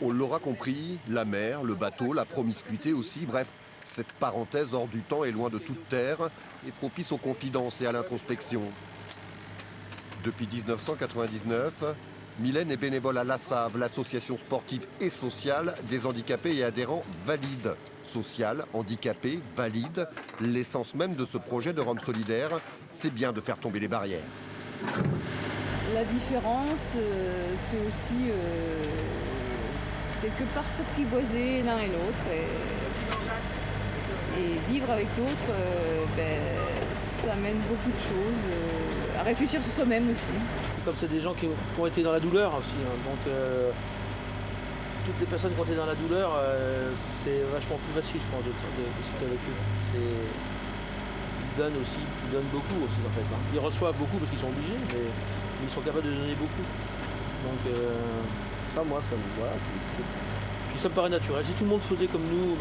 On l'aura compris, la mer, le bateau, la promiscuité aussi, bref, cette parenthèse hors du temps et loin de toute terre est propice aux confidences et à l'introspection. Depuis 1999, Mylène est bénévole à l'ASSAV, l'association sportive et sociale des handicapés et adhérents valides. Social, handicapé, valide, l'essence même de ce projet de Rome solidaire, c'est bien de faire tomber les barrières. La différence, c'est aussi quelque part s'apprivoiser l'un et l'autre. Et vivre avec l'autre, ça mène beaucoup de choses, à réfléchir sur soi-même aussi. Comme c'est des gens qui ont été dans la douleur aussi, hein, donc toutes les personnes qui ont été dans la douleur, c'est vachement plus facile, je pense, de discuter avec eux. Ils donnent aussi, ils donnent beaucoup aussi en fait. Hein. Ils reçoivent beaucoup parce qu'ils sont obligés, mais ils sont capables de donner beaucoup. Donc ça, moi, ça me voilà. Puis ça me paraît naturel. Si tout le monde faisait comme nous,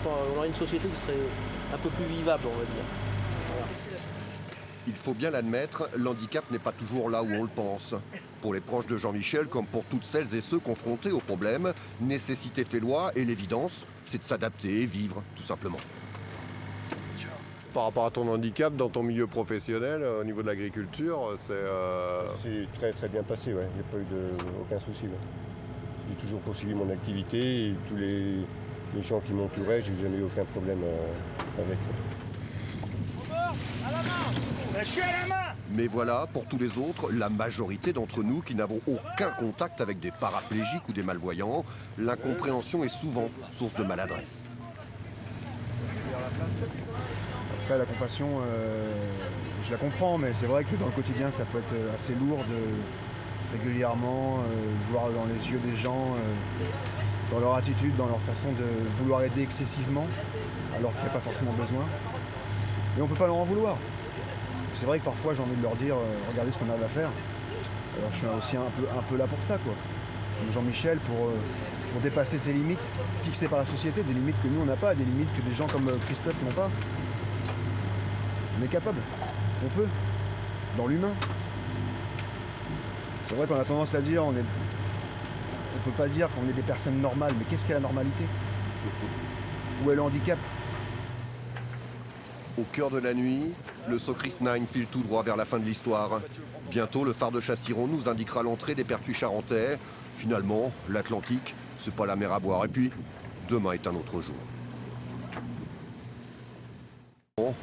on aurait une société qui serait un peu plus vivable, on va dire. Voilà. Il faut bien l'admettre, l'handicap n'est pas toujours là où on le pense. Pour les proches de Jean-Michel, comme pour toutes celles et ceux confrontés au problème, nécessité fait loi et l'évidence, c'est de s'adapter et vivre, tout simplement. Par rapport à ton handicap dans ton milieu professionnel, au niveau de l'agriculture, c'est... C'est très très bien passé, ouais. Il n'y a pas eu aucun souci. Ouais. J'ai toujours poursuivi mon activité et tous les gens qui m'entouraient, j'ai jamais eu aucun problème avec. Mais voilà, pour tous les autres, la majorité d'entre nous qui n'avons aucun contact avec des paraplégiques ou des malvoyants, l'incompréhension est souvent source de maladresse. Après, la compassion, je la comprends, mais c'est vrai que dans le quotidien, ça peut être assez lourd de régulièrement voir dans les yeux des gens, dans leur attitude, dans leur façon de vouloir aider excessivement, alors qu'il n'y a pas forcément besoin. Mais on ne peut pas leur en vouloir. C'est vrai que parfois, j'ai envie de leur dire, regardez ce qu'on a à faire. Alors je suis aussi un peu là pour ça, quoi. Comme Jean-Michel, pour dépasser ses limites fixées par la société, des limites que nous, on n'a pas, des limites que des gens comme Christophe n'ont pas. On est capable, on peut, dans l'humain. C'est vrai qu'on a tendance à dire, on ne peut pas dire qu'on est des personnes normales, mais qu'est-ce qu'est la normalité? Où est le handicap? Au cœur de la nuit, le Socris 9 file tout droit vers la fin de l'histoire. Bientôt, le phare de Chassiron nous indiquera l'entrée des Pertuis charentais. Finalement, l'Atlantique, c'est pas la mer à boire. Et puis, demain est un autre jour. Bon,